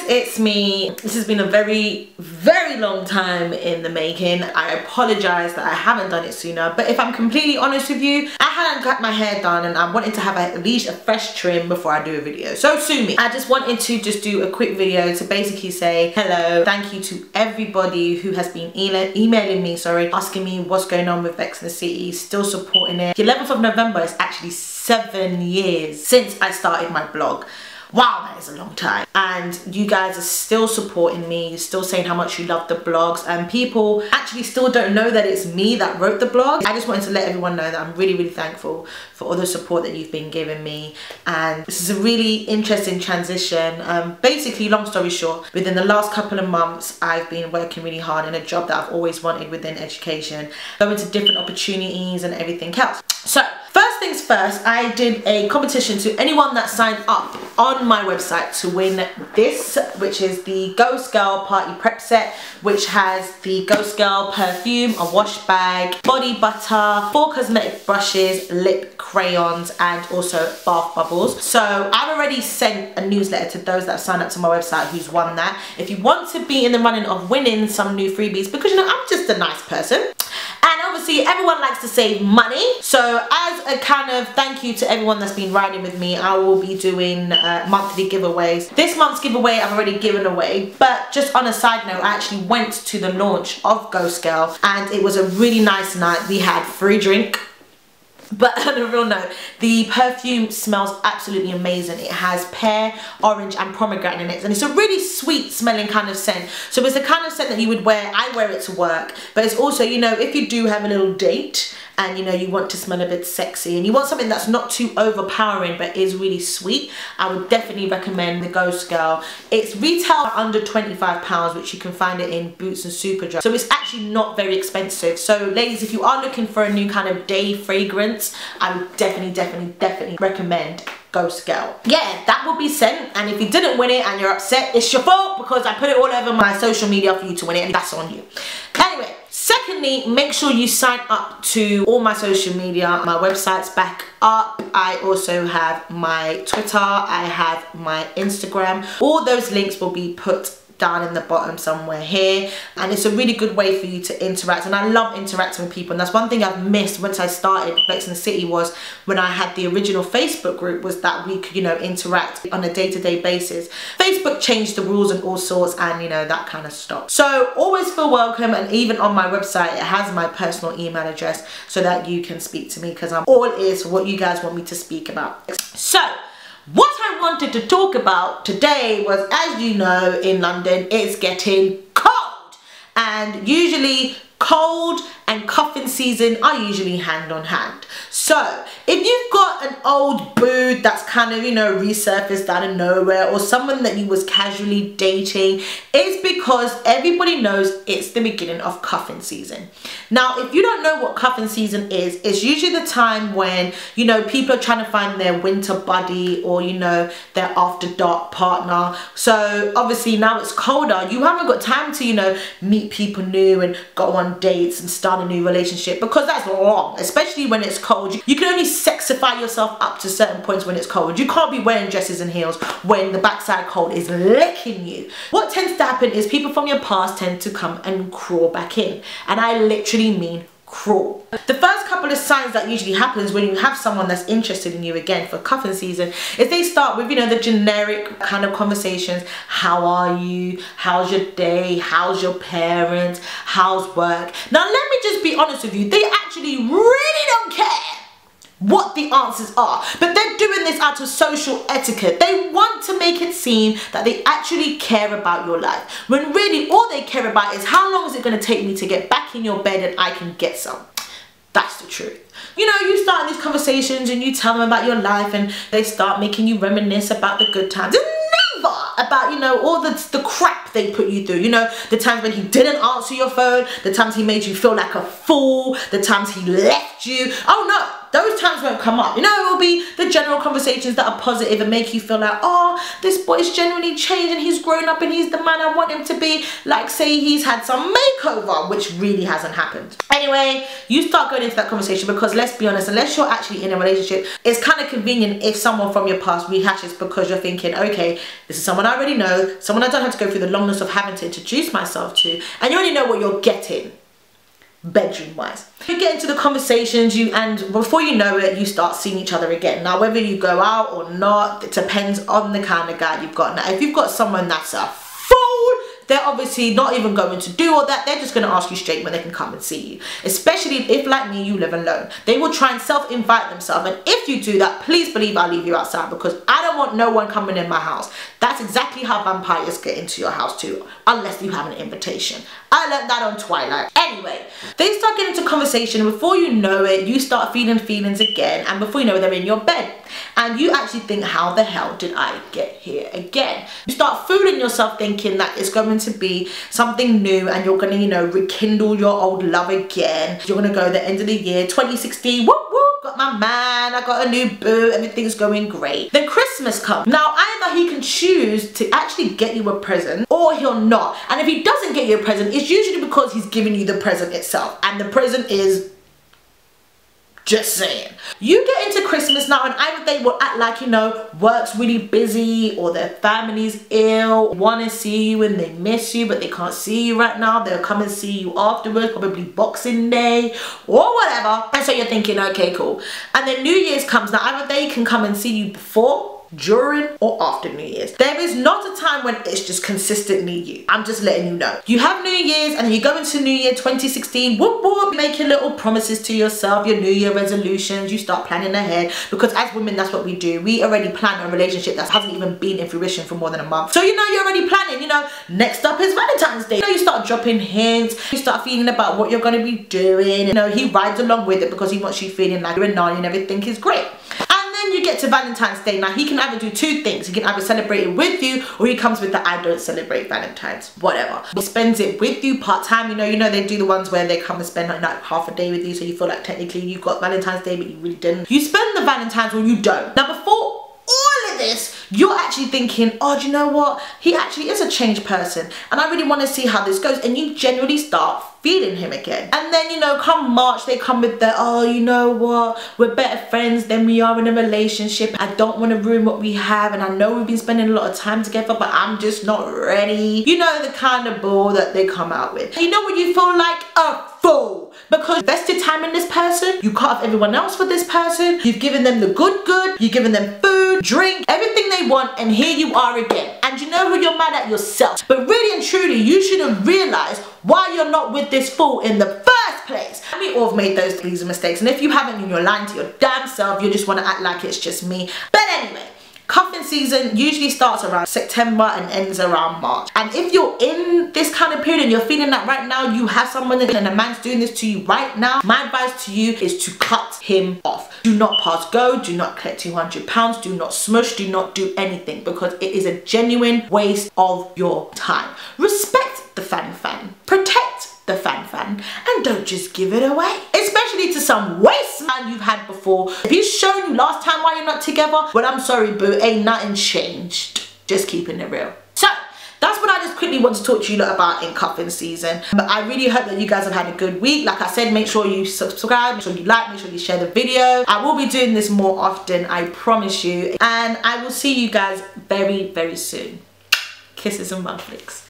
it's me. This has been a very long time in the making. I apologize that I haven't done it sooner, but if I'm completely honest with you, I hadn't got my hair done and I wanted to have at least a fresh trim before I do a video. So sue me. I just wanted to just do a quick video to basically say hello, thank you to everybody who has been emailing me, asking me what's going on with Vex in the City, still supporting it. The 11th of November is actually 7 years since I started my blog. Wow, that is a long time. And you guys are still supporting me. You're still saying how much you love the blogs, and people actually still don't know that it's me that wrote the blog. I just wanted to let everyone know that I'm really thankful for all the support that you've been giving me. And this is a really interesting transition. Basically, long story short, within the last couple of months, I've been working really hard in a job that I've always wanted within education, going to different opportunities and everything else. So first things first, I did a competition to anyone that signed up on my website to win this, which is the Ghost Girl Party Prep Set, which has the Ghost Girl perfume, a wash bag, body butter, 4 cosmetic brushes, lip crayons, and also bath bubbles. So I've already sent a newsletter to those that have signed up to my website who's won that. If you want to be in the running of winning some new freebies, because you know I'm just a nice person, and obviously everyone likes to save money, so as a kind of thank you to everyone that's been riding with me, I will be doing monthly giveaways. This month's giveaway I've already given away, but just on a side note, I actually went to the launch of Ghost Girl and it was a really nice night. We had free drink. But on a real note, the perfume smells absolutely amazing. It has pear, orange and pomegranate in it, and it's a really sweet smelling kind of scent. So it's the kind of scent that you would wear, I wear it to work, but it's also, you know, if you do have a little date and you know you want to smell a bit sexy and you want something that's not too overpowering but is really sweet, I would definitely recommend the Ghost Girl. It's retail under £25, which you can find it in Boots and Superdrug, so it's actually not very expensive. So ladies, if you are looking for a new kind of day fragrance, I would definitely recommend Ghost Girl. Yeah, that will be sent, and if you didn't win it and you're upset, it's your fault because I put it all over my social media for you to win it, and that's on you. Anyway, secondly, make sure you sign up to all my social media. My website's back up. I also have my Twitter, I have my Instagram. All those links will be put down in the bottom somewhere here, and it's a really good way for you to interact, and I love interacting with people. And that's one thing I've missed once I started Vex in the City, was when I had the original Facebook group, was that we could, you know, interact on a day-to-day basis. Facebook changed the rules and all sorts, and you know, that kind of stuff. So always feel welcome, and even on my website it has my personal email address so that you can speak to me, because I'm all ears for what you guys want me to speak about. So what I wanted to talk about today was, as you know, in London it's getting cold, and usually cold and cuffing season are usually hand on hand. So if you've got an old boo that's kind of, you know, resurfaced out of nowhere, or someone that you was casually dating, it's because everybody knows it's the beginning of cuffing season. Now, if you don't know what cuffing season is, it's usually the time when, you know, people are trying to find their winter buddy, or, you know, their after dark partner. So obviously now it's colder, you haven't got time to, you know, meet people new and go on dates and start a new relationship, because that's wrong, especially when it's cold. You can only sexify yourself up to certain points when it's cold. You can't be wearing dresses and heels when the backside cold is licking you. What tends to happen is people from your past tend to come and crawl back in, and I literally mean crawl. The first couple of signs that usually happens when you have someone that's interested in you again for cuffing season is they start with, you know, the generic kind of conversations. How are you? How's your day? How's your parents? How's work? Now let me just be honest with you, they actually really don't care what the answers are, but they're doing this out of social etiquette. They want to make it seem that they actually care about your life, when really all they care about is how long is it going to take me to get back in your bed and I can get some. That's the truth. You know, you start these conversations and you tell them about your life, and they start making you reminisce about the good times. It's never about, you know, all the crap they put you through. You know, the times when he didn't answer your phone, the times he made you feel like a fool, the times he left you. Oh no, those times won't come up. You know, it will be the general conversations that are positive and make you feel like, oh, this boy's genuinely changed and he's grown up and he's the man I want him to be. Like, say he's had some makeover, which really hasn't happened. Anyway, you start going into that conversation because, let's be honest, unless you're actually in a relationship, it's kind of convenient if someone from your past rehashes, because you're thinking, okay, this is someone I already know, someone I don't have to go through the longness of having to introduce myself to, and you already know what you're getting bedroom wise. You get into the conversations, and before you know it, you start seeing each other again. Now, whether you go out or not, it depends on the kind of guy you've got. Now, if you've got someone that's a fool, they're obviously not even going to do all that. They're just going to ask you straight when they can come and see you. Especially if, like me, you live alone. They will try and self-invite themselves. And if you do that, please believe I'll leave you outside, because I don't want no one coming in my house. That's exactly how vampires get into your house too, unless you have an invitation. I learned that on Twilight. Anyway, they start getting into conversation, and before you know it, you start feeling feelings again, and before you know it, they're in your bed. And you actually think, how the hell did I get here again? You start fooling yourself thinking that it's going to be something new and you're going to, you know, rekindle your old love again. You're going to go the end of the year, 2016, whoop whoop, got my man, I got a new boo, everything's going great. Then Christmas comes. Now, either he can choose to actually get you a present or he'll not. And if he doesn't get you a present, it's usually because he's giving you the present itself. And the present is... just saying. You get into Christmas now, and either they will act like, you know, work's really busy, or their family's ill, want to see you and they miss you but they can't see you right now. They'll come and see you afterwards, probably Boxing Day or whatever. And so you're thinking, okay, cool. And then New Year's comes. Now, either they can come and see you before, during, or after New Year's. There is not a time when it's just consistently you. I'm just letting you know. You have New Year's, and then you go into New Year 2016, whoop whoop, make your little promises to yourself, your New Year resolutions. You start planning ahead, because as women, that's what we do. We already plan a relationship that hasn't even been in fruition for more than a month. So you know, you're already planning, you know, next up is Valentine's Day. You know, you start dropping hints, you start feeling about what you're going to be doing. You know, he rides along with it because he wants you feeling like you're a nanny and everything is great. You get to Valentine's Day. Now, he can either do two things. He can either celebrate it with you, or he comes with the I don't celebrate Valentine's, whatever. He spends it with you part-time. You know they do the ones where they come and spend like half a day with you, so you feel like technically you got Valentine's Day but you really didn't. You spend the Valentine's or you don't. Now, before all of this, you're actually thinking, oh, do you know what? He actually is a changed person, and I really want to see how this goes. And you generally start feeling him again. And then, you know, come March, they come with the, oh, you know what? We're better friends than we are in a relationship. I don't want to ruin what we have, and I know we've been spending a lot of time together, but I'm just not ready. You know, the kind of bull that they come out with. You know when you feel like a fool, because you invested time in this person, you cut off everyone else for this person, you've given them the good, you've given them food, drink, everything they want, and here you are again. And you know who you're mad at? Yourself. But really and truly, you should have realized why you're not with this fool in the first place. And we all have made those mistakes, and if you haven't, then you're lying to your damn self. You just want to act like it's just me. But anyway, cuffing season usually starts around September and ends around March. And if you're in this kind of period and you're feeling that right now you have someone and a man's doing this to you right now, my advice to you is to cut him off. Do not pass go, do not collect £200, do not smush, do not do anything, because it is a genuine waste of your time. Respect the fan, protect the fan, and don't just give it away, especially to some waste man you've had before. If he's shown you last time why you're not together, well, I'm sorry boo, ain't nothing changed. Just keeping it real. So that's what I just quickly want to talk to you lot about in cuffing season. But I really hope that you guys have had a good week. Like I said, make sure you subscribe, make sure you like, make sure you share the video. I will be doing this more often, I promise you, and I will see you guys very, very soon. Kisses and Bumflicks.